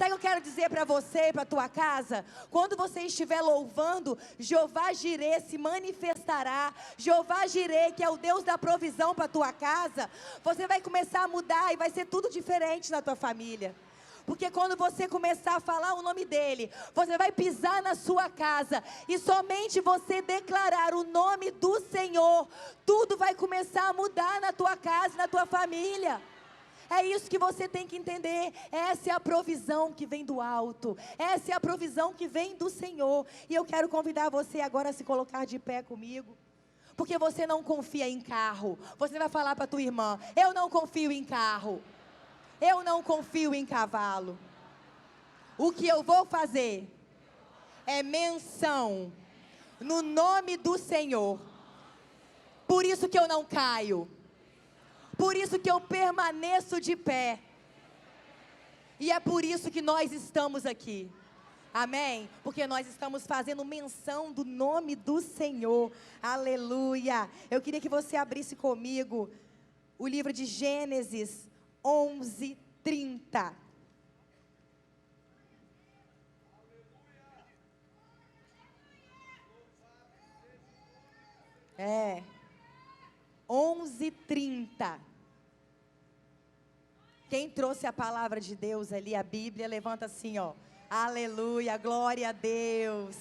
Sabe o que eu quero dizer para você, para a tua casa? Quando você estiver louvando, Jeová Jireh se manifestará. Jeová Jireh, que é o Deus da provisão para a tua casa, você vai começar a mudar e vai ser tudo diferente na tua família. Porque quando você começar a falar o nome dele, você vai pisar na sua casa, e somente você declarar o nome do Senhor, tudo vai começar a mudar na tua casa, na tua família. É isso que você tem que entender. Essa é a provisão que vem do alto. Essa é a provisão que vem do Senhor. E eu quero convidar você agora a se colocar de pé comigo. Porque você não confia em carro. Você vai falar para a tua irmã: eu não confio em carro. Eu não confio em cavalo. O que eu vou fazer é menção no nome do Senhor. Por isso que eu não caio. Por isso que eu permaneço de pé. E é por isso que nós estamos aqui. Amém? Porque nós estamos fazendo menção do nome do Senhor. Aleluia. Eu queria que você abrisse comigo o livro de Gênesis 11:30. É. 11:30. Quem trouxe a palavra de Deus ali, a Bíblia, levanta assim, ó. Aleluia, glória a Deus.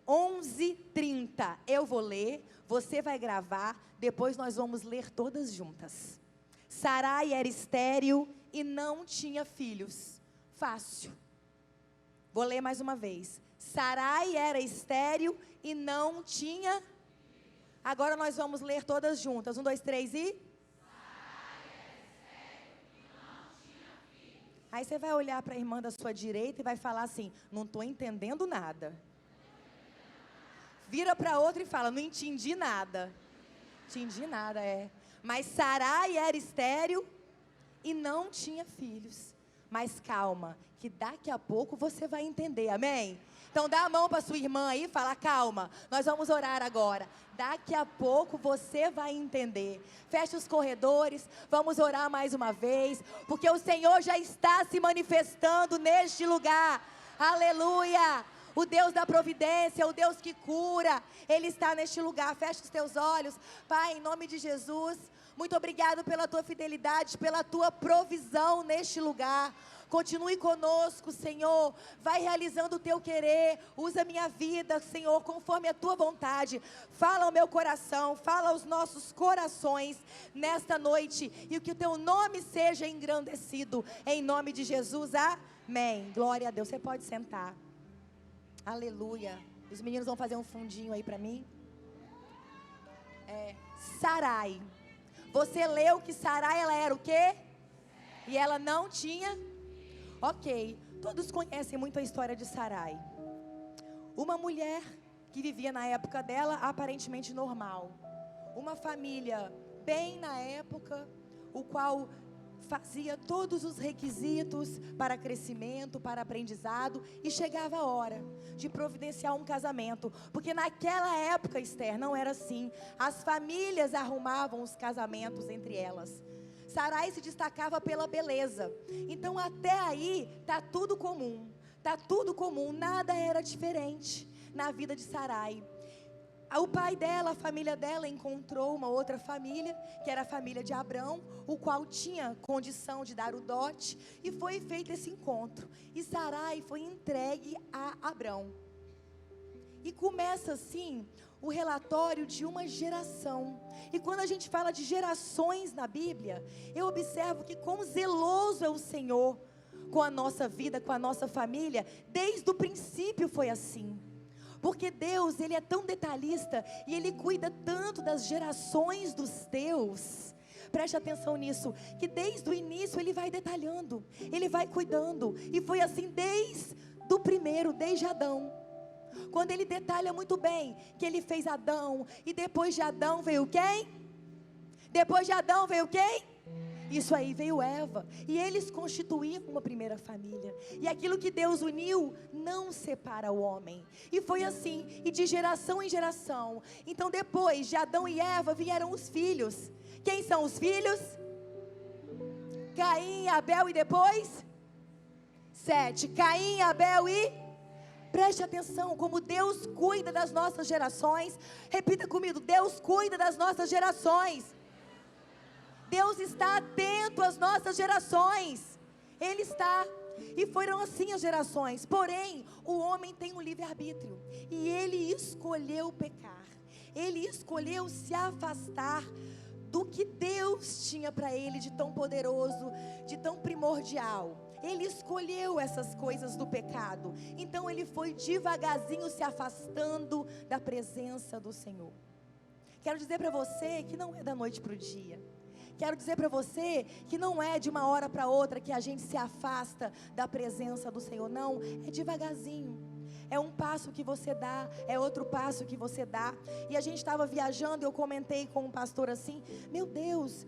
11:30. Eu vou ler, você vai gravar, depois nós vamos ler todas juntas. Sarai era estéril e não tinha filhos. Fácil. Vou ler mais uma vez. Sarai era estéril e não tinha. Agora nós vamos ler todas juntas. 1, 2, 3 e. Aí você vai olhar para a irmã da sua direita e vai falar assim: não estou entendendo nada. Vira para outra e fala: não entendi nada. Entendi nada, é. Mas Sarai era estéril e não tinha filhos. Mas calma, que daqui a pouco você vai entender, amém? Então dá a mão para sua irmã aí e fala: calma, nós vamos orar agora. Daqui a pouco você vai entender. Feche os corredores, vamos orar mais uma vez, porque o Senhor já está se manifestando neste lugar. Aleluia! O Deus da providência, o Deus que cura, Ele está neste lugar. Feche os teus olhos. Pai, em nome de Jesus, muito obrigado pela tua fidelidade, pela tua provisão neste lugar. Continue conosco, Senhor. Vai realizando o teu querer. Usa a minha vida, Senhor, conforme a tua vontade. Fala ao meu coração, fala aos nossos corações nesta noite. E que o teu nome seja engrandecido. Em nome de Jesus, amém. Glória a Deus. Você pode sentar. Aleluia. Os meninos vão fazer um fundinho aí para mim. Sarai. Você leu que Sarai, ela era o quê? E ela não tinha? Ok. Todos conhecem muito a história de Sarai. Uma mulher que vivia na época dela aparentemente normal. Uma família bem na época, o qual fazia todos os requisitos para crescimento, para aprendizado, e chegava a hora de providenciar um casamento, porque naquela época, Esther, não era assim. As famílias arrumavam os casamentos entre elas. Sarai se destacava pela beleza. Então até aí tá tudo comum, nada era diferente na vida de Sarai. O pai dela, a família dela, encontrou uma outra família, que era a família de Abrão, o qual tinha condição de dar o dote, e foi feito esse encontro. E Sarai foi entregue a Abrão. E começa assim o relatório de uma geração. E quando a gente fala de gerações na Bíblia, eu observo que quão zeloso é o Senhor com a nossa vida, com a nossa família. Desde o princípio foi assim. Porque Deus, Ele é tão detalhista e Ele cuida tanto das gerações dos teus. Preste atenção nisso, que desde o início Ele vai detalhando, Ele vai cuidando. E foi assim desde o primeiro, desde Adão. Quando Ele detalha muito bem que Ele fez Adão, e depois de Adão veio quem? Depois de Adão veio quem? Isso aí veio Eva, e eles constituíam uma primeira família. E aquilo que Deus uniu, não separa o homem. E foi assim, e de geração em geração. Então depois de Adão e Eva vieram os filhos. Quem são os filhos? Caim, Abel e depois 7. Caim, Abel e... Preste atenção, como Deus cuida das nossas gerações. Repita comigo, Deus cuida das nossas gerações. Deus está atento às nossas gerações. Ele está. E foram assim as gerações. Porém, o homem tem um livre-arbítrio. E ele escolheu pecar. Ele escolheu se afastar do que Deus tinha para ele de tão poderoso, de tão primordial. Ele escolheu essas coisas do pecado. Então ele foi devagarzinho se afastando da presença do Senhor. Quero dizer para você que não é da noite para o dia. Quero dizer para você que não é de uma hora para outra que a gente se afasta da presença do Senhor. Não, é devagarzinho. É um passo que você dá, é outro passo que você dá. E a gente estava viajando, eu comentei com um pastor assim, meu Deus,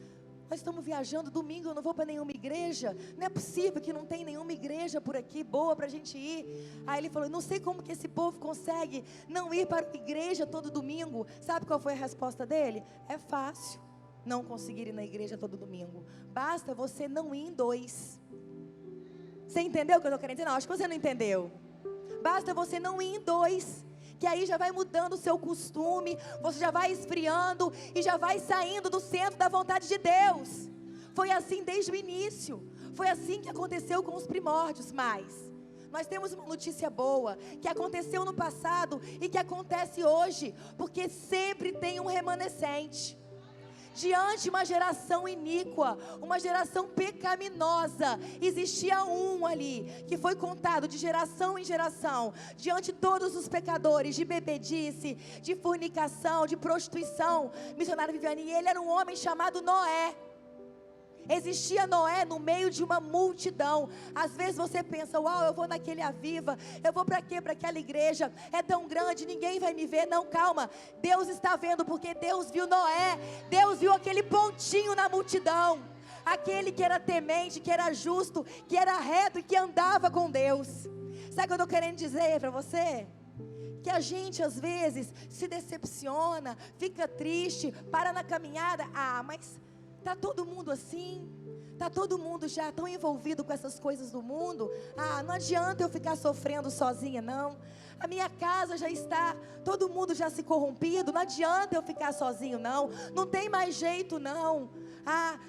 nós estamos viajando, domingo eu não vou para nenhuma igreja, não é possível que não tem nenhuma igreja por aqui, boa para a gente ir. Aí ele falou, não sei como que esse povo consegue não ir para a igreja todo domingo. Sabe qual foi a resposta dele? É fácil não conseguir ir na igreja todo domingo, basta você não ir em 2. Você entendeu o que eu estou querendo dizer? Não, acho que você não entendeu. Basta você não ir em 2, que aí já vai mudando o seu costume, você já vai esfriando e já vai saindo do centro da vontade de Deus. Foi assim desde o início, foi assim que aconteceu com os primórdios. Mas nós temos uma notícia boa, que aconteceu no passado e que acontece hoje, porque sempre tem um remanescente. Diante de uma geração iníqua, uma geração pecaminosa, existia um ali, que foi contado de geração em geração, diante de todos os pecadores, de bebedice, de fornicação, de prostituição. Missionário Viviane, e ele era um homem chamado Noé. Existia Noé no meio de uma multidão. Às vezes você pensa, uau, eu vou naquele Aviva, eu vou para quê? Para aquela igreja, é tão grande, ninguém vai me ver. Não, calma, Deus está vendo, porque Deus viu Noé, Deus viu aquele pontinho na multidão, aquele que era temente, que era justo, que era reto e que andava com Deus. Sabe o que eu estou querendo dizer para você? Que a gente às vezes se decepciona, fica triste, para na caminhada, mas está todo mundo assim, está todo mundo já tão envolvido com essas coisas do mundo. Não adianta eu ficar sofrendo sozinha, não. A minha casa já está, todo mundo já se corrompido, não adianta eu ficar sozinho, não. Não tem mais jeito, não.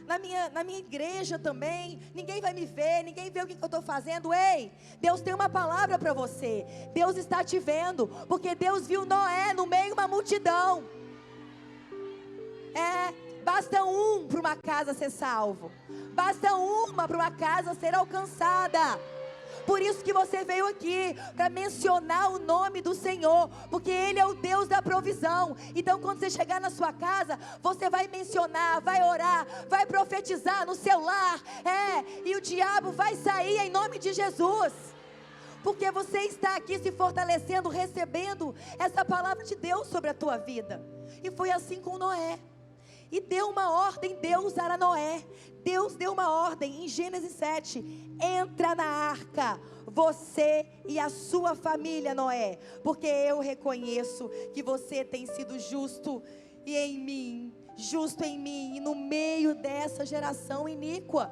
Na minha igreja também, ninguém vai me ver, ninguém vê o que eu estou fazendo. Ei, Deus tem uma palavra para você. Deus está te vendo, porque Deus viu Noé no meio de uma multidão. Basta um para uma casa ser salvo. Basta uma para uma casa ser alcançada. Por isso que você veio aqui, para mencionar o nome do Senhor, porque Ele é o Deus da provisão. Então quando você chegar na sua casa, você vai mencionar, vai orar, vai profetizar no seu lar. E o diabo vai sair em nome de Jesus. Porque você está aqui se fortalecendo, recebendo essa palavra de Deus sobre a tua vida. E foi assim com Noé. E deu uma ordem, Deus era Noé. Deus deu uma ordem em Gênesis 7. Entra na arca, você e a sua família, Noé. Porque eu reconheço que você tem sido justo em mim, e no meio dessa geração iníqua.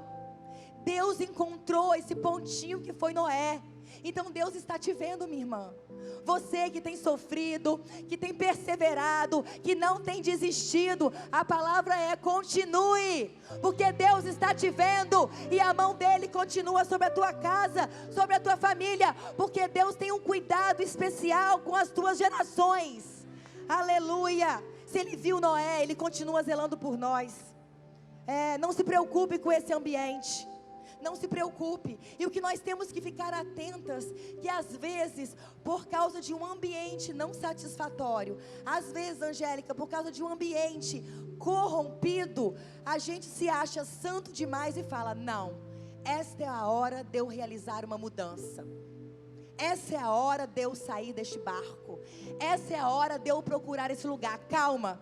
Deus encontrou esse pontinho que foi Noé. Então Deus está te vendo, minha irmã. Você que tem sofrido, que tem perseverado, que não tem desistido, a palavra é: continue, porque Deus está te vendo e a mão dele continua sobre a tua casa, sobre a tua família, porque Deus tem um cuidado especial com as tuas gerações. Aleluia. Se Ele viu Noé, Ele continua zelando por nós. Não se preocupe com esse ambiente. Não se preocupe. E o que nós temos que ficar atentas, que às vezes, por causa de um ambiente não satisfatório, às vezes, Angélica, por causa de um ambiente corrompido, a gente se acha santo demais e fala: não, esta é a hora de eu realizar uma mudança. Essa é a hora de eu sair deste barco. Essa é a hora de eu procurar esse lugar. Calma,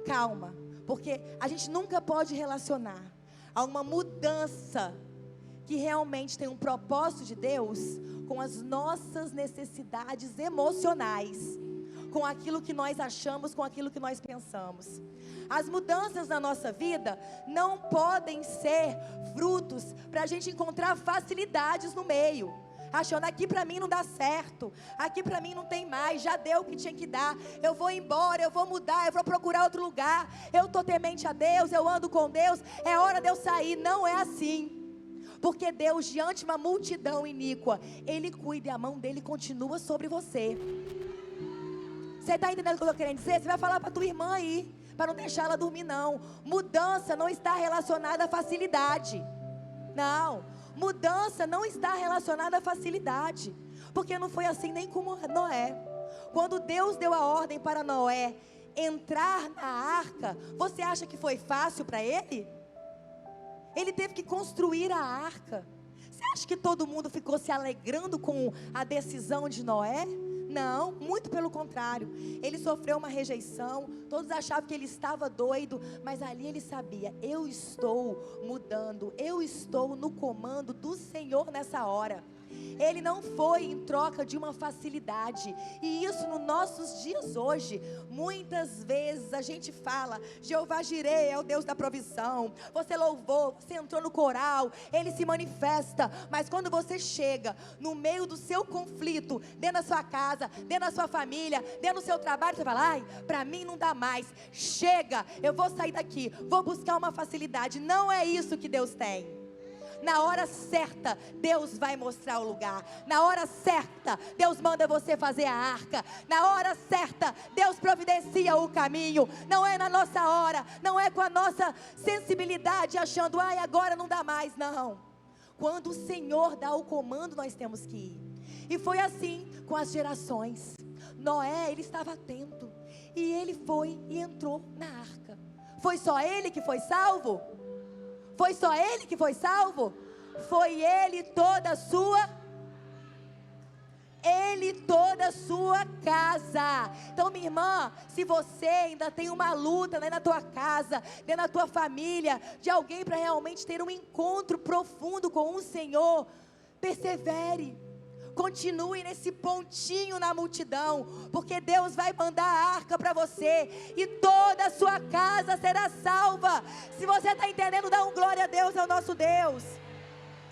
calma, porque a gente nunca pode relacionar a uma mudança que realmente tem um propósito de Deus com as nossas necessidades emocionais, com aquilo que nós achamos, com aquilo que nós pensamos. As mudanças na nossa vida não podem ser frutos, para a gente encontrar facilidades no meio. Achando, aqui para mim não dá certo, aqui para mim não tem mais, já deu o que tinha que dar, eu vou embora, eu vou mudar, eu vou procurar outro lugar, eu estou temente a Deus, eu ando com Deus, é hora de eu sair. Não é assim. Porque Deus, diante de uma multidão iníqua, Ele cuida e a mão dEle continua sobre você. Você está entendendo o que eu estou querendo dizer? Você vai falar para tua irmã aí, para não deixar ela dormir não. Mudança não está relacionada à facilidade. Não, mudança não está relacionada à facilidade. Porque não foi assim nem com Noé. Quando Deus deu a ordem para Noé entrar na arca, você acha que foi fácil para ele? Ele teve que construir a arca. Você acha que todo mundo ficou se alegrando com a decisão de Noé? Não, muito pelo contrário. Ele sofreu uma rejeição, todos achavam que ele estava doido, mas ali ele sabia, eu estou mudando, eu estou no comando do Senhor nessa hora. Ele não foi em troca de uma facilidade. E isso nos nossos dias hoje, muitas vezes a gente fala, Jeová Jireh é o Deus da provisão. Você louvou, você entrou no coral, Ele se manifesta. Mas quando você chega no meio do seu conflito, dentro da sua casa, dentro da sua família, dentro do seu trabalho, você fala, ai, para mim não dá mais. Chega, eu vou sair daqui, vou buscar uma facilidade. Não é isso que Deus tem. Na hora certa, Deus vai mostrar o lugar. Na hora certa, Deus manda você fazer a arca. Na hora certa, Deus providencia o caminho. Não é na nossa hora, não é com a nossa sensibilidade, achando, ai, agora não dá mais. Não. Quando o Senhor dá o comando, nós temos que ir. E foi assim com as gerações. Noé, ele estava atento. E ele foi e entrou na arca. Foi só ele que foi salvo? Foi só ele que foi salvo? Foi ele e toda a sua casa. Então, minha irmã, se você ainda tem uma luta dentro da tua casa, dentro da tua família, de alguém para realmente ter um encontro profundo com o Senhor, persevere. Continue nesse pontinho na multidão, porque Deus vai mandar a arca para você, e toda a sua casa será salva. Se você está entendendo, dá um glória a Deus, é o nosso Deus.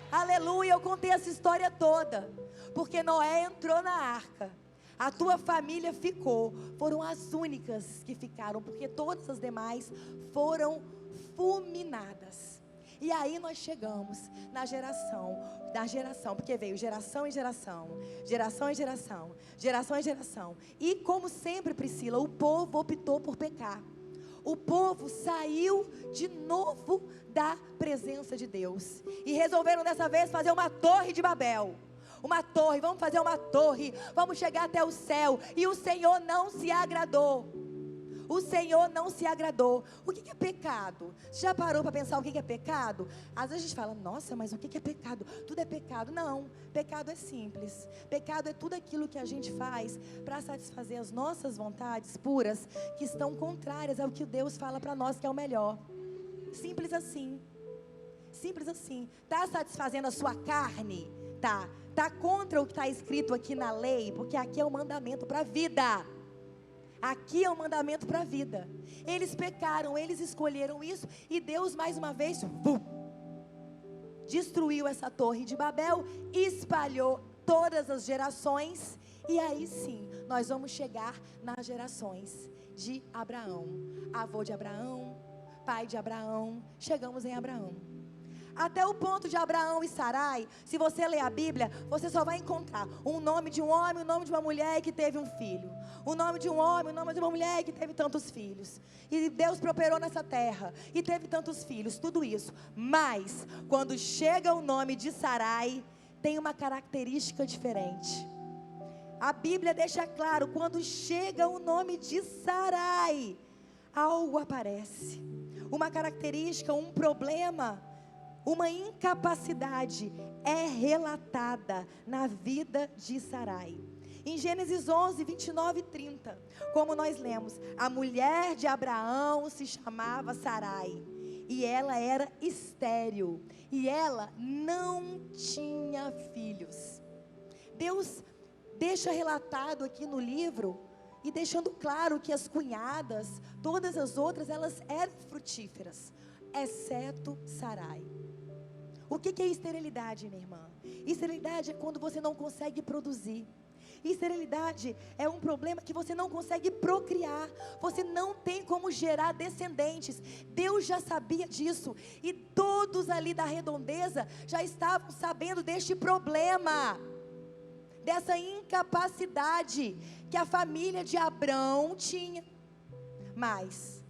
Aleluia, eu contei essa história toda, porque Noé entrou na arca, a tua família ficou, foram as únicas que ficaram, porque todas as demais foram fulminadas. E aí nós chegamos na geração, porque veio geração em geração, geração em geração, geração em geração. E como sempre, Priscila, o povo optou por pecar. O povo saiu de novo da presença de Deus. E resolveram dessa vez fazer uma torre de Babel. Uma torre, vamos fazer uma torre, vamos chegar até o céu. E o Senhor não se agradou. O Senhor não se agradou. O que é pecado? Você já parou para pensar o que é pecado? Às vezes a gente fala, nossa, mas o que é pecado? Tudo é pecado. Não, pecado é simples. Pecado é tudo aquilo que a gente faz para satisfazer as nossas vontades puras, que estão contrárias ao que Deus fala para nós que é o melhor. Simples assim. Simples assim. Está satisfazendo a sua carne? Tá. Está contra o que está escrito aqui na lei? Porque aqui é o mandamento para a vida. Aqui é um mandamento para a vida. Eles pecaram, eles escolheram isso, e Deus mais uma vez destruiu essa torre de Babel, espalhou todas as gerações. E aí sim, nós vamos chegar nas gerações de Abraão, avô de Abraão, pai de Abraão. Chegamos em Abraão. Até o ponto de Abraão e Sarai, se você ler a Bíblia, você só vai encontrar um nome de um homem, o nome de uma mulher que teve um filho. O nome de um homem, o nome de uma mulher que teve tantos filhos. E Deus prosperou nessa terra, e teve tantos filhos, tudo isso. Mas, quando chega o nome de Sarai, tem uma característica diferente. A Bíblia deixa claro, quando chega o nome de Sarai, algo aparece. Uma característica, um problema, uma incapacidade é relatada na vida de Sarai. Em Gênesis 11, 29 e 30, como nós lemos, a mulher de Abraão se chamava Sarai, e ela era estéril, e ela não tinha filhos. Deus deixa relatado aqui no livro, e deixando claro que as cunhadas, todas as outras, elas eram frutíferas, exceto Sarai. O que é esterilidade, minha irmã? Esterilidade é quando você não consegue produzir. Esterilidade é um problema que você não consegue procriar. Você não tem como gerar descendentes. Deus já sabia disso. E todos ali da redondeza já estavam sabendo deste problema, dessa incapacidade que a família de Abrão tinha. Mas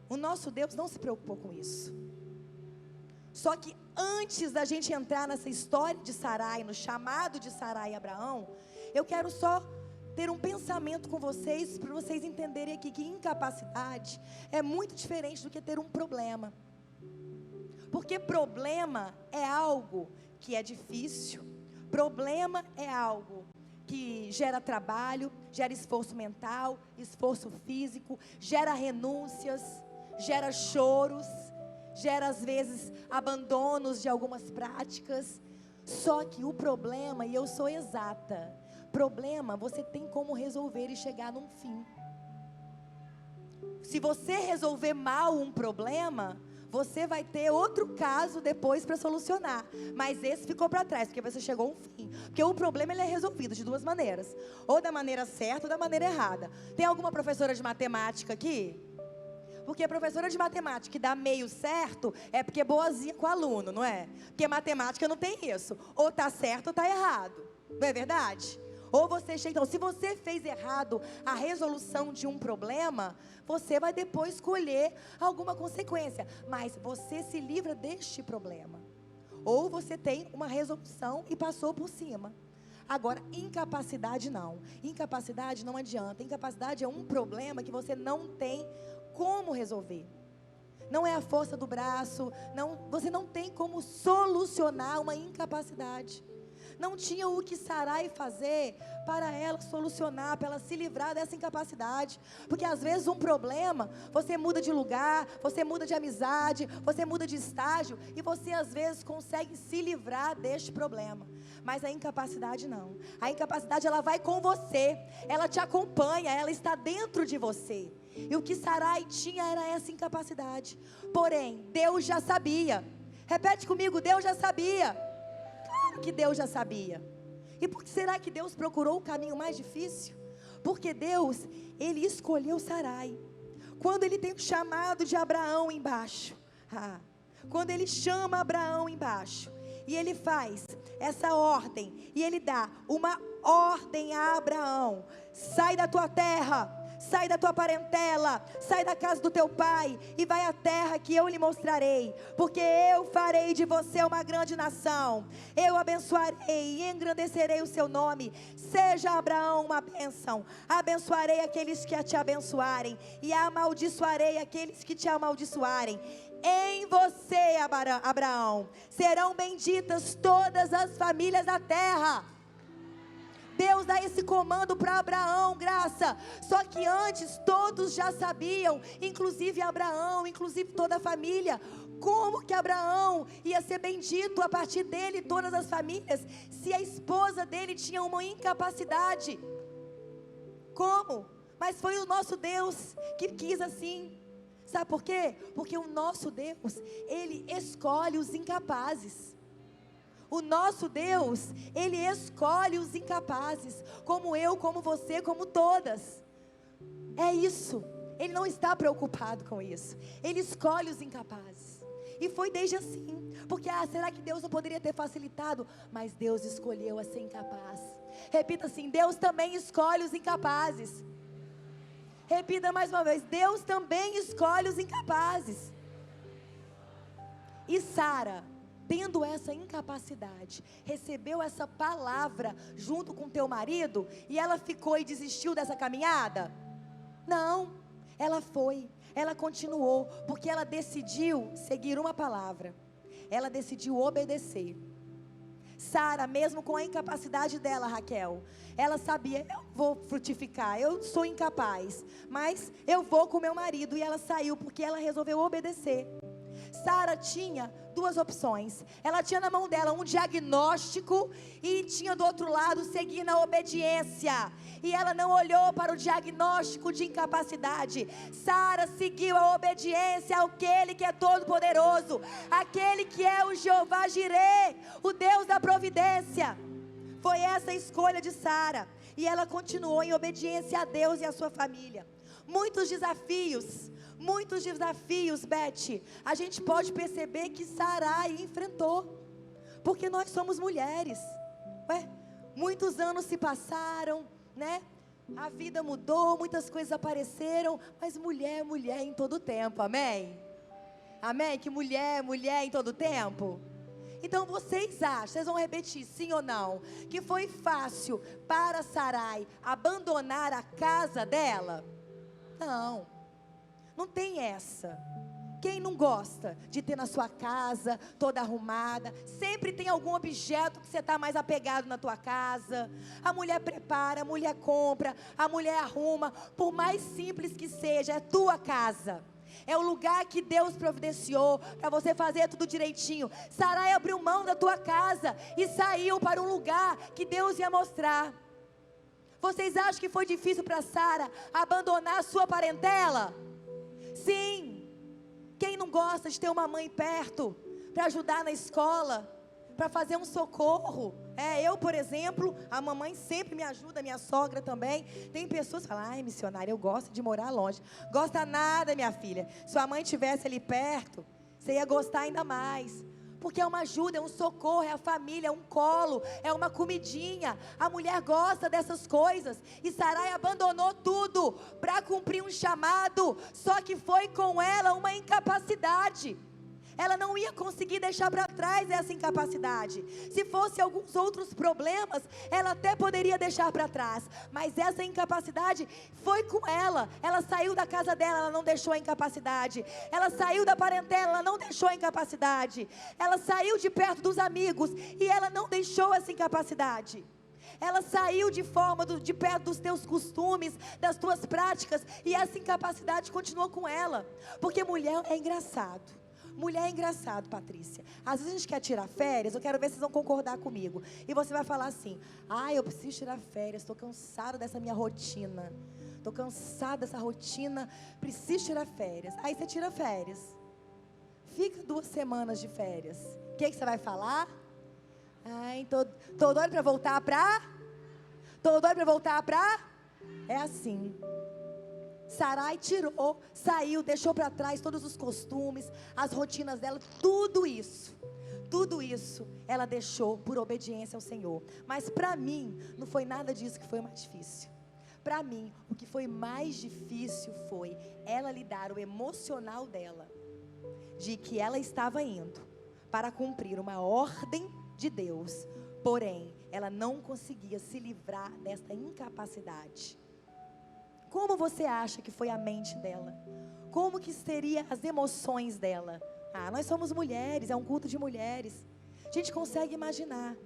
o nosso Deus não se preocupou com isso. Só que antes da gente entrar nessa história de Sarai, no chamado de Sarai e Abraão, eu quero só ter um pensamento com vocês, para vocês entenderem aqui que incapacidade é muito diferente do que ter um problema. Porque problema é algo que é difícil, problema é algo que gera trabalho, gera esforço mental, esforço físico, gera renúncias, gera choros, gera às vezes abandonos de algumas práticas. Só que o problema, e eu sou exata, problema você tem como resolver e chegar num fim. Se você resolver mal um problema, você vai ter outro caso depois para solucionar, mas esse ficou para trás, porque você chegou a um fim. Porque o problema ele é resolvido de duas maneiras, ou da maneira certa ou da maneira errada. Tem alguma professora de matemática aqui? Porque a professora de matemática que dá meio certo é porque é boazinha com o aluno, não é? Porque matemática não tem isso, ou está certo ou está errado, não é verdade? Ou você chega, então, se você fez errado a resolução de um problema, você vai depois colher alguma consequência, mas você se livra deste problema. Ou você tem uma resolução e passou por cima. Agora, incapacidade não. Incapacidade não adianta. Incapacidade é um problema que você não tem como resolver. Não é a força do braço, você não tem como solucionar uma incapacidade. Não tinha o que Sarai fazer para ela solucionar, para ela se livrar dessa incapacidade. Porque às vezes um problema, você muda de lugar, você muda de amizade, você muda de estágio, e você às vezes consegue se livrar deste problema. Mas a incapacidade não. A incapacidade ela vai com você, ela te acompanha, ela está dentro de você. E o que Sarai tinha era essa incapacidade. Porém, Deus já sabia. Repete comigo, Deus já sabia. Claro que Deus já sabia. E por que será que Deus procurou o caminho mais difícil? Porque Deus, Ele escolheu Sarai. Quando Ele tem o chamado de Abraão embaixo. Quando Ele chama Abraão embaixo. E Ele faz essa ordem. E Ele dá uma ordem a Abraão. Sai da tua terra. Sai da tua parentela, sai da casa do teu pai e vai à terra que eu lhe mostrarei, porque eu farei de você uma grande nação, eu abençoarei e engrandecerei o seu nome, seja Abraão uma bênção, abençoarei aqueles que te abençoarem e amaldiçoarei aqueles que te amaldiçoarem. Em você, Abraão, serão benditas todas as famílias da terra. Deus dá esse comando para Abraão, graça. Só que antes todos já sabiam, inclusive Abraão, inclusive toda a família, como que Abraão ia ser bendito a partir dele, todas as famílias, se a esposa dele tinha uma incapacidade. Como? Mas foi o nosso Deus que quis assim. Sabe por quê? Porque o nosso Deus, Ele escolhe os incapazes. O nosso Deus, Ele escolhe os incapazes, como eu, como você, como todas. É isso. Ele não está preocupado com isso. Ele escolhe os incapazes. E foi desde assim. Porque, será que Deus não poderia ter facilitado? Mas Deus escolheu a ser incapaz. Repita assim, Deus também escolhe os incapazes. Repita mais uma vez, Deus também escolhe os incapazes. E Sara, tendo essa incapacidade, recebeu essa palavra junto com teu marido, e ela ficou e desistiu dessa caminhada? Não, ela foi, ela continuou, porque ela decidiu seguir uma palavra, ela decidiu obedecer. Sara, mesmo com a incapacidade dela, Raquel, ela sabia, eu vou frutificar, eu sou incapaz, mas eu vou com meu marido, e ela saiu porque ela resolveu obedecer. Sara tinha duas opções. Ela tinha na mão dela um diagnóstico e tinha do outro lado seguir na obediência. E ela não olhou para o diagnóstico de incapacidade. Sara seguiu a obediência àquele que é todo poderoso, aquele que é o Jeová Jireh, o Deus da providência. Foi essa a escolha de Sara. E ela continuou em obediência a Deus e a sua família. Muitos desafios, Beth, a gente pode perceber que Sarai enfrentou, porque nós somos mulheres. Muitos anos se passaram, né? A vida mudou, muitas coisas apareceram, mas mulher em todo tempo, amém? Amém? Que mulher em todo tempo? Então vocês acham, vocês vão repetir, sim ou não, que foi fácil para Sarai abandonar a casa dela? Não tem essa. Quem não gosta de ter na sua casa toda arrumada? Sempre tem algum objeto que você está mais apegado na tua casa. A mulher prepara, a mulher compra, a mulher arruma. Por mais simples que seja, é tua casa. É o lugar que Deus providenciou para você fazer tudo direitinho. Sarai abriu mão da tua casa e saiu para um lugar que Deus ia mostrar. Vocês acham que foi difícil para Sara abandonar a sua parentela? Sim. Quem não gosta de ter uma mãe perto para ajudar na escola, para fazer um socorro? Eu, por exemplo, a mamãe sempre me ajuda, minha sogra também. Tem pessoas que falam, ai, missionária, eu gosto de morar longe. Gosta nada, minha filha. Se sua mãe estivesse ali perto, você ia gostar ainda mais. Porque é uma ajuda, é um socorro, é a família, é um colo, é uma comidinha. A mulher gosta dessas coisas. E Sarai abandonou tudo para cumprir um chamado. Só que foi com ela uma incapacidade. Ela não ia conseguir deixar para trás essa incapacidade. Se fosse alguns outros problemas, ela até poderia deixar para trás. Mas essa incapacidade foi com ela. Ela saiu da casa dela, ela não deixou a incapacidade. Ela saiu da parentela, ela não deixou a incapacidade. Ela saiu de perto dos amigos e ela não deixou essa incapacidade. Ela saiu de perto dos teus costumes, das tuas práticas, e essa incapacidade continuou com ela. Porque mulher é engraçado. Mulher é engraçado, Patrícia. Às vezes a gente quer tirar férias, eu quero ver se vocês vão concordar comigo. E você vai falar assim, eu preciso tirar férias, estou cansado dessa minha rotina. Estou cansado dessa rotina, preciso tirar férias. Aí você tira férias. Fica 2 semanas de férias. O que você vai falar? Tô doido para voltar pra... É assim. Sarai tirou, saiu, deixou para trás todos os costumes, as rotinas dela, tudo isso ela deixou por obediência ao Senhor. Mas para mim, não foi nada disso que foi mais difícil. Para mim, o que foi mais difícil foi ela lidar o emocional dela, de que ela estava indo para cumprir uma ordem de Deus, porém, ela não conseguia se livrar dessa incapacidade. Como você acha que foi a mente dela? Como que seriam as emoções dela? Nós somos mulheres, é um culto de mulheres. A gente consegue imaginar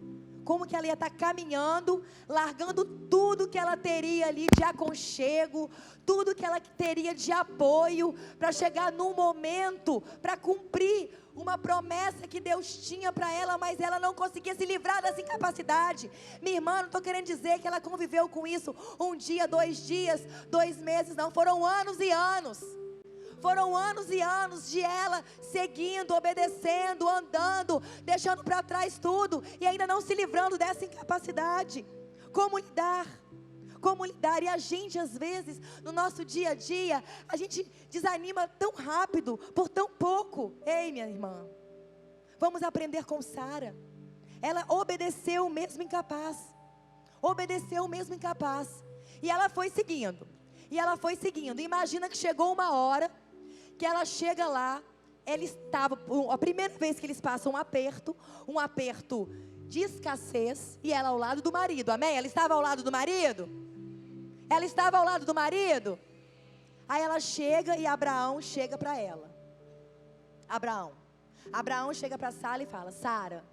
como que ela ia estar caminhando, largando tudo que ela teria ali de aconchego, tudo que ela teria de apoio, para chegar num momento, para cumprir uma promessa que Deus tinha para ela, mas ela não conseguia se livrar dessa incapacidade. Minha irmã, não estou querendo dizer que ela conviveu com isso 1 dia, 2 dias, 2 meses, não, foram anos e anos. Foram anos e anos de ela seguindo, obedecendo, andando, deixando para trás tudo e ainda não se livrando dessa incapacidade. Como lidar? E a gente, às vezes, no nosso dia a dia, a gente desanima tão rápido, por tão pouco. Ei, minha irmã, vamos aprender com Sara. Ela obedeceu mesmo incapaz. E ela foi seguindo. Imagina que chegou uma hora que ela chega lá, ela estava, a primeira vez que eles passam um aperto de escassez, e ela ao lado do marido, amém? Ela estava ao lado do marido? Aí ela chega e Abraão chega para ela. Abraão chega para Sara e fala, Sara,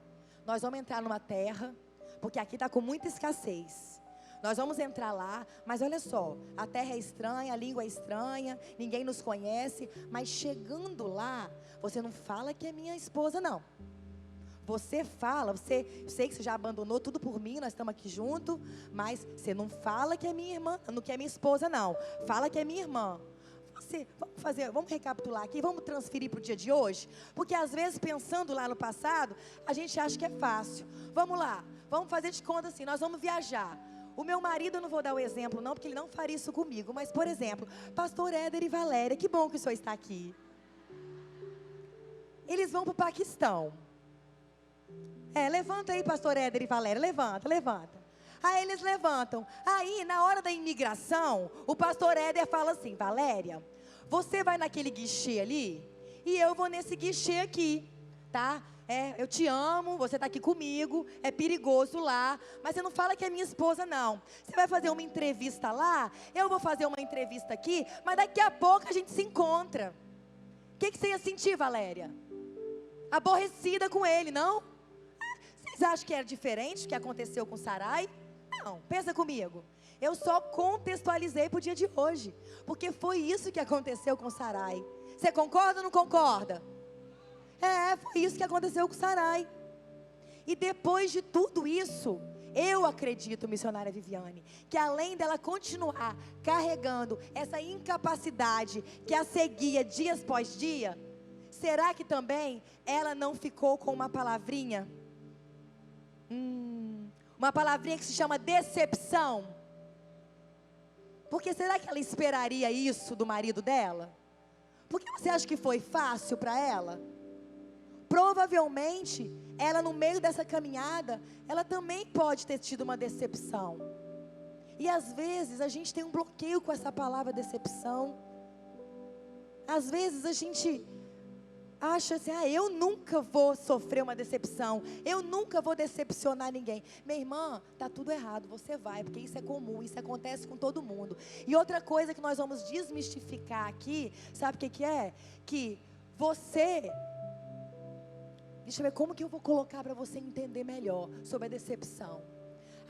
nós vamos entrar numa terra, porque aqui está com muita escassez. Nós vamos entrar lá, mas olha só, a terra é estranha, a língua é estranha, ninguém nos conhece, mas chegando lá, você não fala que é minha esposa, não. Você fala, eu sei que você já abandonou tudo por mim, nós estamos aqui juntos, mas você não fala que é minha irmã, não que é minha esposa, não. Fala que é minha irmã. Vamos recapitular aqui, vamos transferir para o dia de hoje, porque às vezes pensando lá no passado, a gente acha que é fácil. Vamos lá, vamos fazer de conta assim, nós vamos viajar. O meu marido, eu não vou dar o exemplo não, porque ele não faria isso comigo, mas por exemplo, pastor Éder e Valéria, que bom que o senhor está aqui. Eles vão para o Paquistão. Levanta aí, pastor Éder e Valéria, levanta. Aí eles levantam. Aí, na hora da imigração, o pastor Éder fala assim: Valéria, você vai naquele guichê ali, e eu vou nesse guichê aqui, tá? Eu te amo, você está aqui comigo, é perigoso lá, mas você não fala que é minha esposa, não. Você vai fazer uma entrevista lá, eu vou fazer uma entrevista aqui, mas daqui a pouco a gente se encontra. O que você ia sentir, Valéria? Aborrecida com ele, não? Vocês acham que era diferente do que aconteceu com Sarai? Não, pensa comigo. Eu só contextualizei para o dia de hoje, porque foi isso que aconteceu com Sarai. Você concorda ou não concorda? Foi isso que aconteceu com Sarai. E depois de tudo isso, eu acredito, missionária Viviane, que além dela continuar carregando essa incapacidade que a seguia dia após dia, será que também ela não ficou com uma palavrinha? Uma palavrinha que se chama decepção. Porque será que ela esperaria isso do marido dela? Porque você acha que foi fácil para ela? Provavelmente, ela no meio dessa caminhada, ela também pode ter tido uma decepção. E às vezes a gente tem um bloqueio com essa palavra decepção. Às vezes a gente acha assim: eu nunca vou sofrer uma decepção, eu nunca vou decepcionar ninguém. Minha irmã, está tudo errado, você vai, porque isso é comum, isso acontece com todo mundo. E outra coisa que nós vamos desmistificar aqui, sabe o que é? Que você, deixa eu ver como que eu vou colocar para você entender melhor sobre a decepção.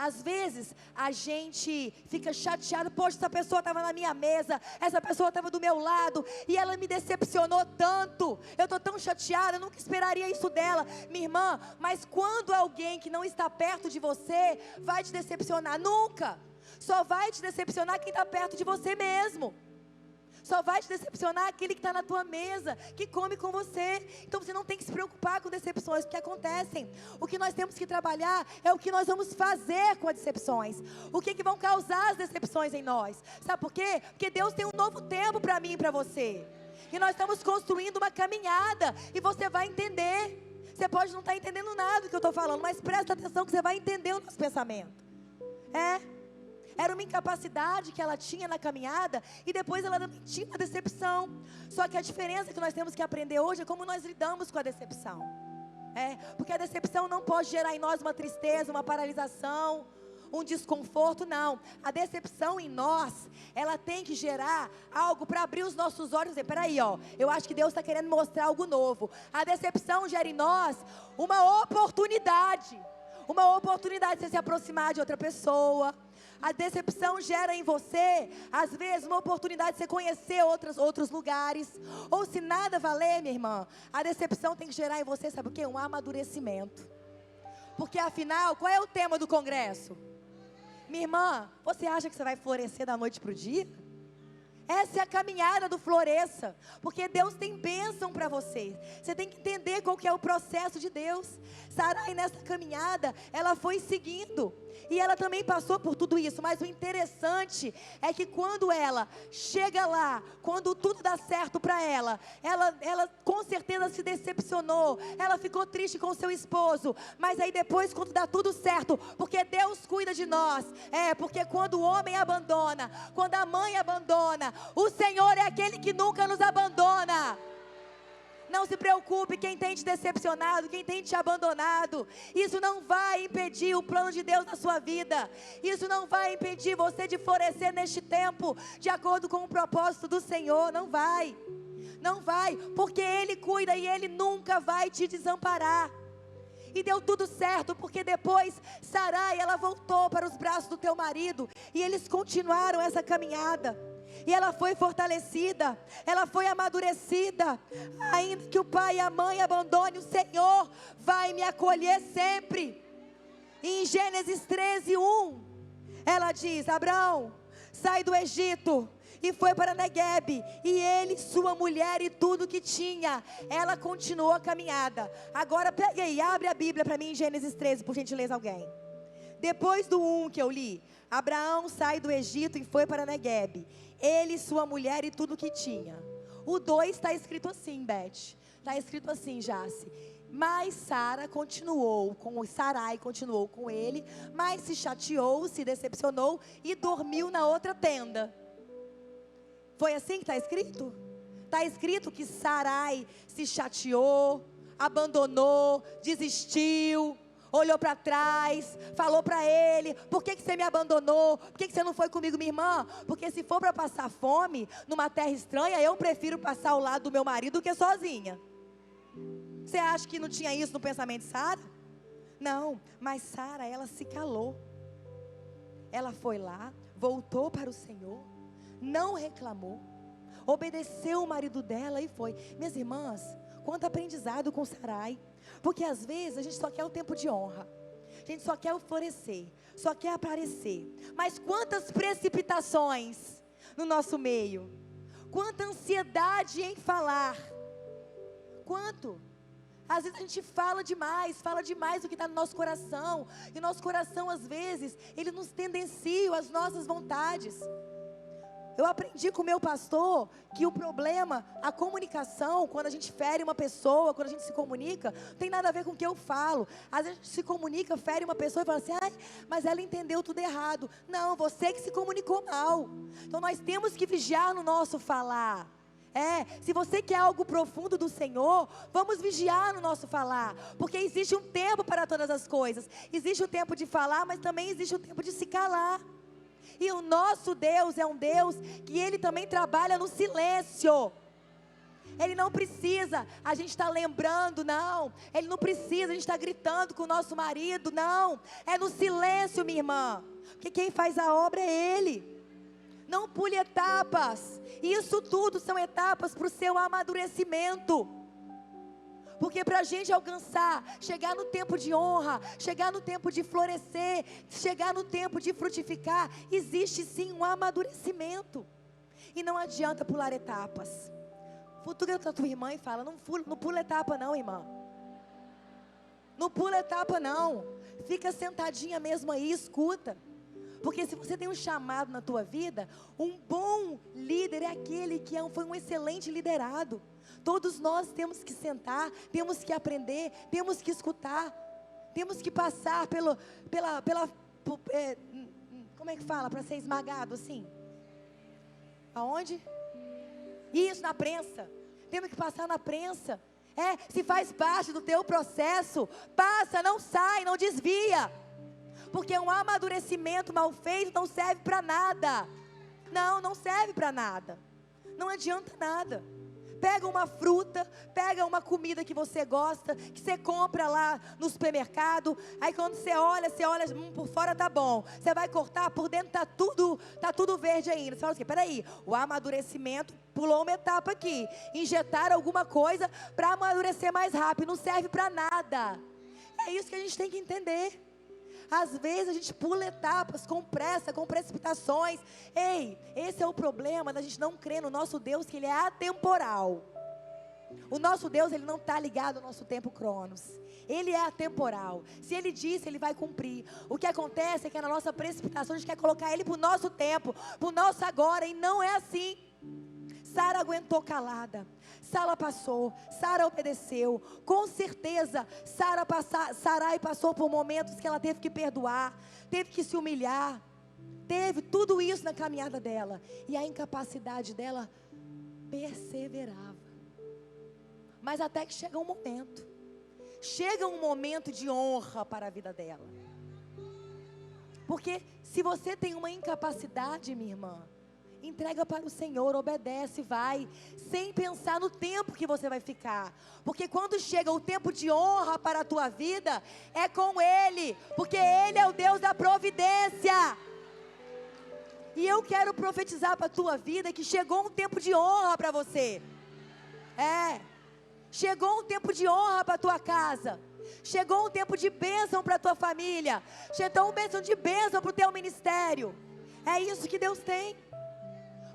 Às vezes, a gente fica chateado: poxa, essa pessoa estava na minha mesa, essa pessoa estava do meu lado, e ela me decepcionou tanto, eu estou tão chateada, eu nunca esperaria isso dela. Minha irmã, mas quando alguém que não está perto de você vai te decepcionar? Nunca. Só vai te decepcionar quem está perto de você mesmo. Só vai te decepcionar aquele que está na tua mesa, que come com você. Então você não tem que se preocupar com decepções que acontecem. O que nós temos que trabalhar é o que nós vamos fazer com as decepções. O que vão causar as decepções em nós. Sabe por quê? Porque Deus tem um novo tempo para mim e para você. E nós estamos construindo uma caminhada, e você vai entender. Você pode não estar entendendo nada do que eu estou falando, mas presta atenção que você vai entender o nosso pensamento. Era uma incapacidade que ela tinha na caminhada, e depois ela tinha uma decepção. Só que a diferença que nós temos que aprender hoje é como nós lidamos com a decepção. Porque a decepção não pode gerar em nós uma tristeza, uma paralisação, um desconforto, não. A decepção em nós, ela tem que gerar algo para abrir os nossos olhos e dizer: peraí, eu acho que Deus está querendo mostrar algo novo. A decepção gera em nós uma oportunidade. Uma oportunidade de você se aproximar de outra pessoa. A decepção gera em você, às vezes, uma oportunidade de você conhecer outros lugares. Ou se nada valer, minha irmã, a decepção tem que gerar em você, sabe o quê? Um amadurecimento. Porque afinal, qual é o tema do congresso? Minha irmã, você acha que você vai florescer da noite para o dia? Essa é a caminhada do Floresça, porque Deus tem bênção para você. Você tem que entender qual que é o processo de Deus. Sarai, nessa caminhada, ela foi seguindo, e ela também passou por tudo isso. Mas o interessante é que quando ela chega lá, quando tudo dá certo para ela com certeza se decepcionou, ela ficou triste com seu esposo. Mas aí depois, quando dá tudo certo, porque Deus cuida de nós, porque quando o homem abandona, quando a mãe abandona, o Senhor é aquele que nunca nos abandona. Não se preocupe, quem tem te decepcionado, quem tem te abandonado, isso não vai impedir o plano de Deus na sua vida. Isso não vai impedir você de florescer neste tempo, de acordo com o propósito do Senhor. Não vai. Não vai, porque Ele cuida e Ele nunca vai te desamparar. E deu tudo certo, porque depois Sarai, ela voltou para os braços do teu marido, e eles continuaram essa caminhada. E ela foi fortalecida, ela foi amadurecida. Ainda que o pai e a mãe abandonem, o Senhor vai me acolher sempre. E em Gênesis 13:1, ela diz: Abraão, sai do Egito e foi para Neguebe, e ele, sua mulher e tudo que tinha. Ela continuou a caminhada. Agora pega aí, abre a Bíblia para mim em Gênesis 13, por gentileza alguém. Depois do 1 que eu li, Abraão sai do Egito e foi para Neguebe, ele, sua mulher e tudo que tinha. O 2 está escrito assim, Beth, está escrito assim, Jace: mas Sarai continuou com ele, mas se chateou, se decepcionou e dormiu na outra tenda. Foi assim que está escrito? Está escrito que Sarai se chateou, abandonou, desistiu, olhou para trás, falou para ele: por que você me abandonou? Por que você não foi comigo, minha irmã? Porque se for para passar fome numa terra estranha, eu prefiro passar ao lado do meu marido do que sozinha. Você acha que não tinha isso no pensamento de Sara? Não, mas Sara, ela se calou. Ela foi lá, voltou para o Senhor, não reclamou, obedeceu o marido dela e foi. Minhas irmãs, quanto aprendizado com Sarai. Porque às vezes a gente só quer o tempo de honra, a gente só quer florescer, só quer aparecer. Mas quantas precipitações no nosso meio, quanta ansiedade em falar, quanto. Às vezes a gente fala demais do que está no nosso coração. E nosso coração, às vezes, ele nos tendencia às nossas vontades. Eu aprendi com o meu pastor que o problema, a comunicação, quando a gente fere uma pessoa, quando a gente se comunica, não tem nada a ver com o que eu falo. Às vezes a gente se comunica, fere uma pessoa e fala assim: ai, mas ela entendeu tudo errado. Não, você que se comunicou mal. Então nós temos que vigiar no nosso falar. Se você quer algo profundo do Senhor, vamos vigiar no nosso falar, porque existe um tempo para todas as coisas. Existe o tempo de falar, mas também existe o tempo de se calar. E o nosso Deus é um Deus que Ele também trabalha no silêncio. Ele não precisa a gente estar lembrando, não. Ele não precisa a gente estar gritando com o nosso marido, não. É no silêncio, minha irmã, porque quem faz a obra é Ele. Não pule etapas. Isso tudo são etapas para o seu amadurecimento. Porque para a gente alcançar, chegar no tempo de honra, chegar no tempo de florescer, chegar no tempo de frutificar, existe sim um amadurecimento. E não adianta pular etapas. Futura a tua irmã e fala: não pula etapa não, irmã. Não pula etapa não. Fica sentadinha mesmo aí, escuta. Porque se você tem um chamado na tua vida, um bom líder é aquele que foi um excelente liderado. Todos nós temos que sentar, temos que aprender, temos que escutar, temos que passar como é que fala, para ser esmagado assim? Aonde? Isso, na prensa. Temos que passar na prensa. Se faz parte do teu processo, passa, não sai, não desvia. Porque um amadurecimento mal feito não serve para nada. Não serve para nada. Não adianta nada. Pega uma fruta, pega uma comida que você gosta, que você compra lá no supermercado. Aí quando você olha, por fora tá bom. Você vai cortar, por dentro tá tudo verde ainda. Você fala assim: peraí, o amadurecimento pulou uma etapa aqui. Injetaram alguma coisa para amadurecer mais rápido. Não serve para nada. É isso que a gente tem que entender. Às vezes a gente pula etapas com pressa, com precipitações. Esse é o problema da gente não crer no nosso Deus, que Ele é atemporal. O nosso Deus, Ele não está ligado ao nosso tempo cronos. Ele é atemporal. Se Ele disse, Ele vai cumprir. O que acontece é que na nossa precipitação a gente quer colocar Ele para o nosso tempo, para o nosso agora, e não é assim. Sara aguentou calada, Sara obedeceu. Com certeza Sarai passou por momentos que ela teve que perdoar, teve que se humilhar, teve tudo isso na caminhada dela. E a incapacidade dela perseverava. Mas até que chega um momento de honra para a vida dela. Porque se você tem uma incapacidade, minha irmã, Entrega para o Senhor, obedece, vai, sem pensar no tempo que você vai ficar. Porque quando chega o tempo de honra para a tua vida, é com Ele, porque Ele é o Deus da providência. E eu quero profetizar para a tua vida que chegou um tempo de honra para você. Chegou um tempo de honra para a tua casa. Chegou um tempo de bênção para a tua família. Chegou um tempo de bênção para o teu ministério. É isso que Deus tem.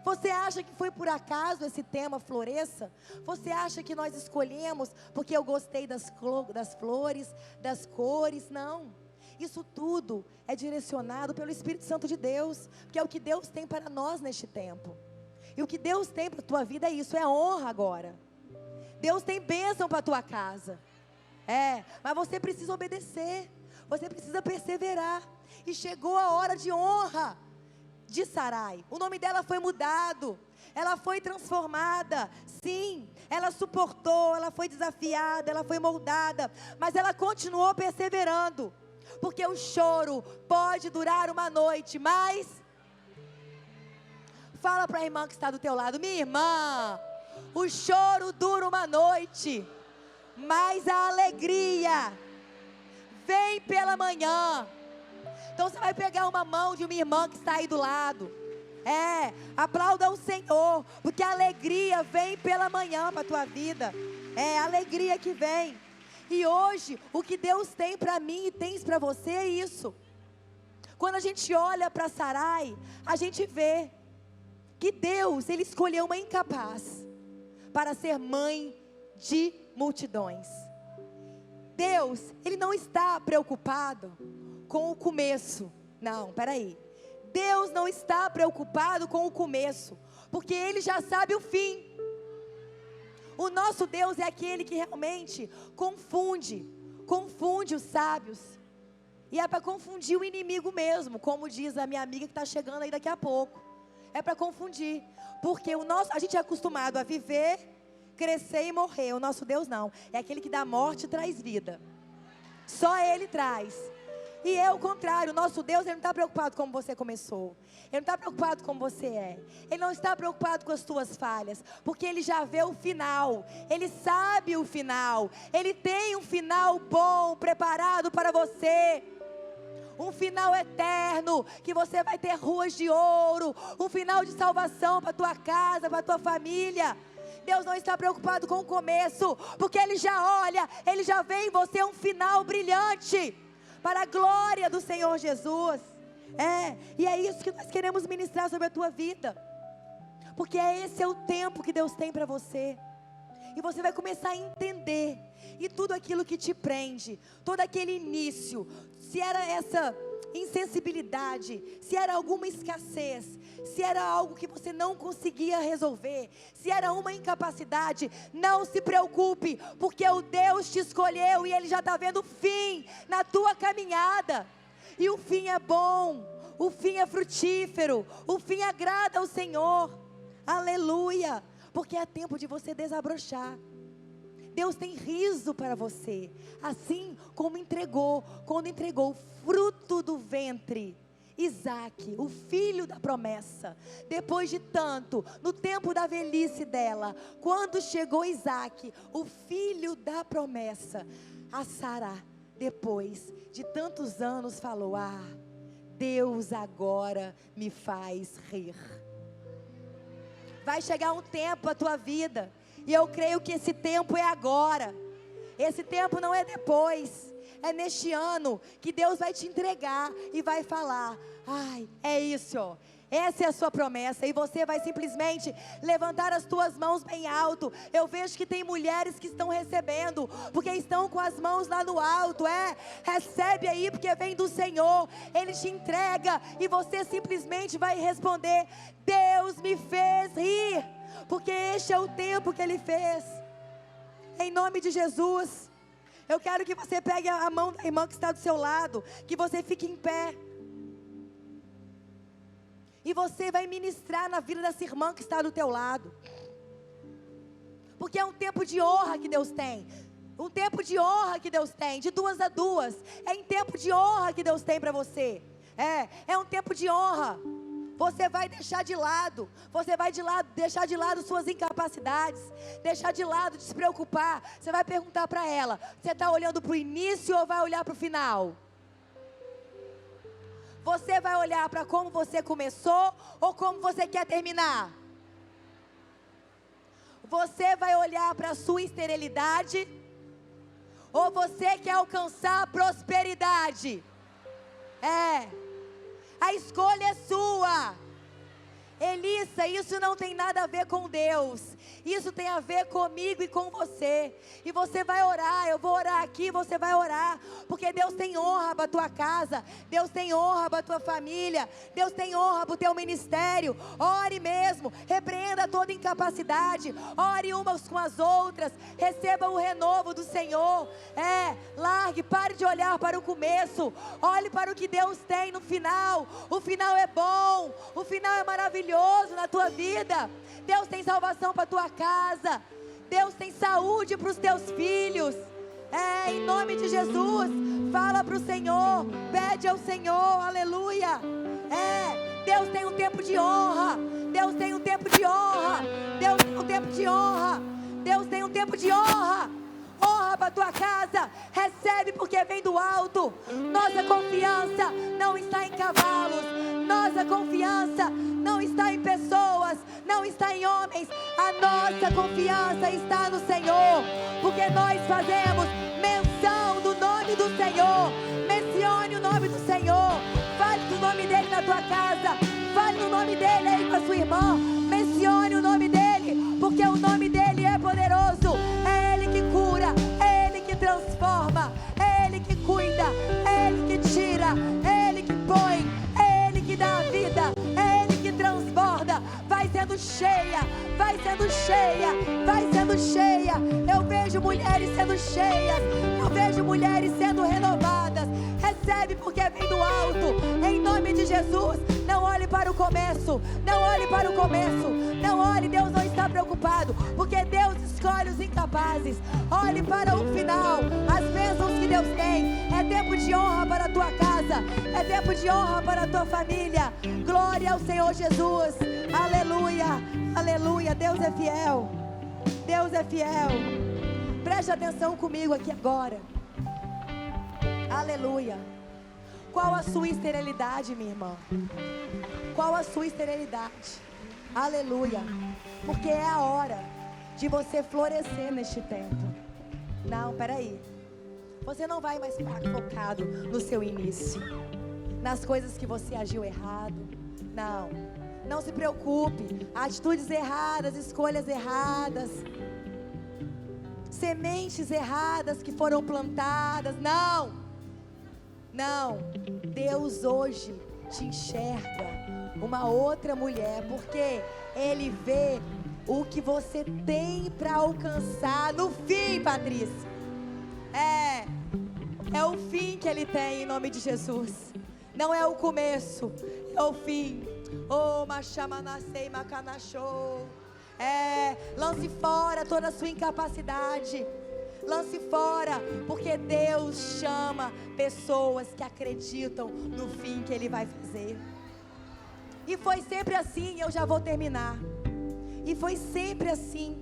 Você acha que foi por acaso esse tema Floresça? Você acha que nós escolhemos porque eu gostei das flores, das cores? Não. Isso tudo é direcionado pelo Espírito Santo de Deus, porque é o que Deus tem para nós neste tempo. E o que Deus tem para a tua vida é isso, é honra agora. Deus tem bênção para a tua casa. Mas você precisa obedecer, você precisa perseverar. E chegou a hora de honra de Sarai. O nome dela foi mudado, ela foi transformada. Sim, ela suportou, ela foi desafiada, ela foi moldada, mas ela continuou perseverando. Porque o choro pode durar uma noite, mas fala para a irmã que está do teu lado: minha irmã, o choro dura uma noite, mas a alegria vem pela manhã. Então você vai pegar uma mão de uma irmã que está aí do lado. Aplauda o Senhor, porque a alegria vem pela manhã para a tua vida. É a alegria que vem. E hoje, o que Deus tem para mim e tem para você é isso. Quando a gente olha para Sarai, a gente vê que Deus, Ele escolheu uma incapaz para ser mãe de multidões. Deus, Ele não está preocupado com o começo. Não, peraí. Deus não está preocupado com o começo, porque Ele já sabe o fim. O nosso Deus é aquele que realmente confunde os sábios. E é para confundir o inimigo mesmo, como diz a minha amiga que está chegando aí daqui a pouco. É para confundir, porque a gente é acostumado a viver, crescer e morrer. O nosso Deus não, é aquele que dá morte e traz vida. Só Ele traz. E é o contrário, o nosso Deus, Ele não está preocupado como você começou. Ele não está preocupado como você é. Ele não está preocupado com as tuas falhas, porque Ele já vê o final. Ele sabe o final. Ele tem um final bom, preparado para você. Um final eterno, que você vai ter ruas de ouro. Um final de salvação para a tua casa, para a tua família. Deus não está preocupado com o começo, porque Ele já olha, Ele já vê em você um final brilhante, para a glória do Senhor Jesus. E é isso que nós queremos ministrar sobre a tua vida, porque esse é o tempo que Deus tem para você. E você vai começar a entender, e tudo aquilo que te prende, todo aquele início, se era essa insensibilidade, se era alguma escassez, se era algo que você não conseguia resolver, se era uma incapacidade, não se preocupe, porque o Deus te escolheu e Ele já está vendo o fim na tua caminhada. E o fim é bom, o fim é frutífero, o fim agrada ao Senhor. Aleluia, porque é tempo de você desabrochar. Deus tem riso para você, assim como quando entregou o fruto do ventre, Isaque, o filho da promessa. Depois de tanto, no tempo da velhice dela, quando chegou Isaque, o filho da promessa, a Sara, depois de tantos anos, falou: Deus agora me faz rir. Vai chegar um tempo a tua vida, e eu creio que esse tempo é agora. Esse tempo não é depois. É neste ano que Deus vai te entregar e vai falar: é isso, ó. Essa é a sua promessa. E você vai simplesmente levantar as tuas mãos bem alto. Eu vejo que tem mulheres que estão recebendo, porque estão com as mãos lá no alto. Recebe aí, porque vem do Senhor. Ele te entrega e você simplesmente vai responder: Deus me fez rir, porque este é o tempo que Ele fez. Em nome de Jesus, eu quero que você pegue a mão da irmã que está do seu lado, que você fique em pé. E você vai ministrar na vida dessa irmã que está do teu lado. Porque é um tempo de honra que Deus tem. Um tempo de honra que Deus tem, de 2 a 2. É em tempo de honra que Deus tem para você. É um tempo de honra. Você vai deixar de lado, deixar de lado suas incapacidades, deixar de lado de se preocupar. Você vai perguntar para ela: você está olhando para o início ou vai olhar para o final? Você vai olhar para como você começou ou como você quer terminar? Você vai olhar para a sua esterilidade ou você quer alcançar a prosperidade? A escolha é sua. Elissa, isso não tem nada a ver com Deus. Isso tem a ver comigo e com você. E você vai orar, eu vou orar aqui, você vai orar. Porque Deus tem honra para a tua casa. Deus tem honra para a tua família. Deus tem honra para o teu ministério. Ore mesmo, repreenda toda incapacidade. Ore umas com as outras. Receba o renovo do Senhor. Largue, pare de olhar para o começo. Olhe para o que Deus tem no final. O final é bom, o final é maravilhoso na tua vida. Deus tem salvação para a tua casa. Deus tem saúde para os teus filhos. Em nome de Jesus, fala para o Senhor, pede ao Senhor, aleluia. Deus tem um tempo de honra. Deus tem um tempo de honra. Deus tem um tempo de honra. Deus tem um tempo de honra. Honra para a tua casa. Recebe porque vem do alto. Nossa confiança não está em cavalos. Nossa confiança não está em pessoas, não está em homens. A nossa confiança está no Senhor, porque nós fazemos menção do nome do Senhor. Mencione o nome do Senhor. Fale do nome dele na tua casa. Fale no nome dele aí com a sua irmã. Mencione o nome dele, porque o nome dele é poderoso. É ele que cura, é ele que transforma, é ele que cuida, é ele que tira, é ele que põe, é ele que dá a vida, é ele que transborda. Vai sendo cheia, vai sendo cheia, vai sendo cheia. Eu vejo mulheres sendo cheias, eu vejo mulheres sendo renovadas. Recebe porque vem do alto, em nome de Jesus. Não olhe para o começo, não olhe para o começo, não olhe. Deus não está preocupado, porque Deus escolhe os incapazes. Olhe para o final, as bênçãos que Deus tem. É tempo de honra para a tua casa, é tempo de honra para a tua família. Glória ao Senhor Jesus, aleluia, aleluia. Deus é fiel, Deus é fiel. Preste atenção comigo aqui agora, aleluia. Qual a sua esterilidade, minha irmã? Qual a sua esterilidade? Aleluia. Porque é a hora de você florescer neste tempo. Não, peraí. Você não vai mais ficar focado no seu início, nas coisas que você agiu errado. Não, não se preocupe. Atitudes erradas, escolhas erradas, sementes erradas que foram plantadas. Não. Não, Deus hoje te enxerga uma outra mulher, porque Ele vê o que você tem para alcançar no fim, Patrícia. É o fim que Ele tem em nome de Jesus. Não é o começo, é o fim. Oh, machamanasei macanachou. Lance fora toda a sua incapacidade. Lance fora, porque Deus chama pessoas que acreditam no fim que Ele vai fazer. E foi sempre assim, eu já vou terminar. E foi sempre assim,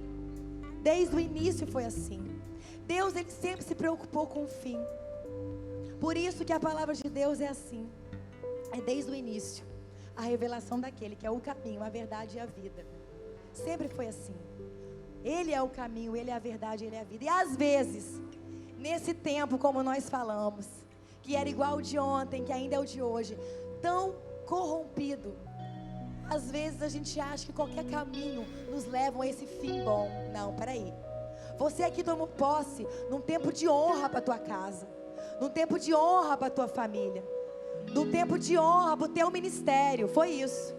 desde o início foi assim. Deus, Ele sempre se preocupou com o fim. Por isso que a palavra de Deus é assim. É desde o início, a revelação daquele que é o caminho, a verdade e a vida. Sempre foi assim. Ele é o caminho, Ele é a verdade, Ele é a vida. E às vezes, nesse tempo, como nós falamos, que era igual o de ontem, que ainda é o de hoje, tão corrompido, às vezes a gente acha que qualquer caminho nos leva a esse fim bom. Não, peraí. Você aqui tomou posse num tempo de honra para a tua casa, num tempo de honra para a tua família, num tempo de honra para o teu ministério. Foi isso.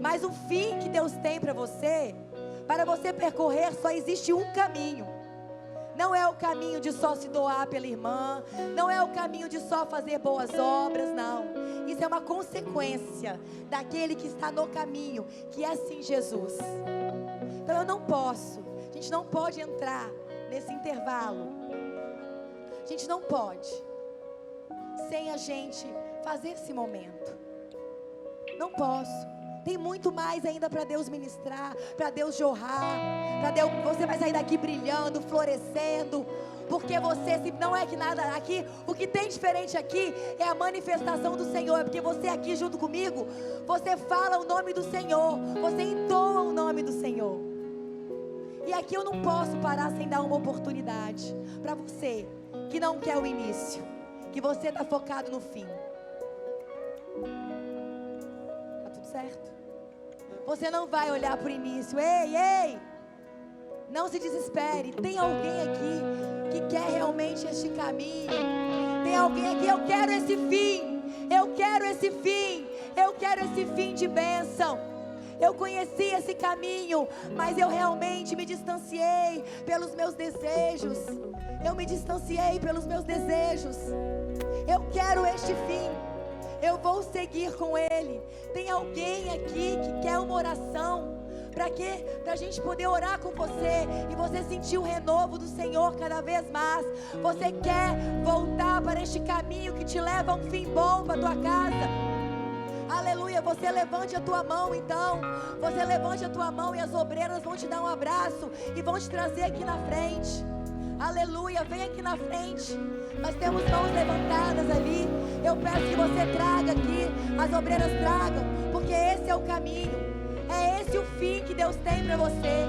Mas o fim que Deus tem para você percorrer, só existe um caminho. Não é o caminho de só se doar pela irmã, não é o caminho de só fazer boas obras, não. Isso é uma consequência daquele que está no caminho, que é sim Jesus. Então a gente não pode entrar nesse intervalo. A gente não pode sem a gente fazer esse momento. Não posso. Tem muito mais ainda para Deus ministrar, para Deus jorrar, para Deus, você vai sair daqui brilhando, florescendo, porque você, se não é que nada aqui, o que tem diferente aqui é a manifestação do Senhor, é porque você aqui junto comigo, você fala o nome do Senhor, você entoa o nome do Senhor. E aqui eu não posso parar sem dar uma oportunidade para você que não quer o início, que você está focado no fim. Tá tudo certo? Você não vai olhar para o início. Ei, não se desespere. Tem alguém aqui que quer realmente este caminho? Tem alguém aqui, eu quero esse fim. Eu quero esse fim. Eu quero esse fim de bênção. Eu conheci esse caminho, mas eu realmente me distanciei pelos meus desejos. Eu me distanciei pelos meus desejos. Eu quero este fim. Eu vou seguir com Ele. Tem alguém aqui que quer uma oração? Para quê? Para a gente poder orar com você e você sentir o renovo do Senhor cada vez mais. Você quer voltar para este caminho que te leva a um fim bom para a tua casa? Aleluia, você levante a tua mão então. Você levante a tua mão e as obreiras vão te dar um abraço e vão te trazer aqui na frente. Aleluia, vem aqui na frente. Nós temos mãos levantadas ali. Eu peço que você traga aqui, as obreiras tragam, porque esse é o caminho. É esse o fim que Deus tem para você.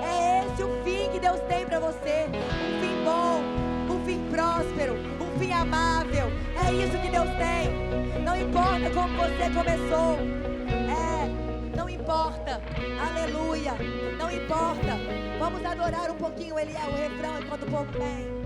É esse o fim que Deus tem para você. Um fim bom, um fim próspero, um fim amável. É isso que Deus tem. Não importa como você começou. Não importa. Aleluia. Não importa. Vamos adorar um pouquinho, Eliel, o refrão, enquanto o povo vem.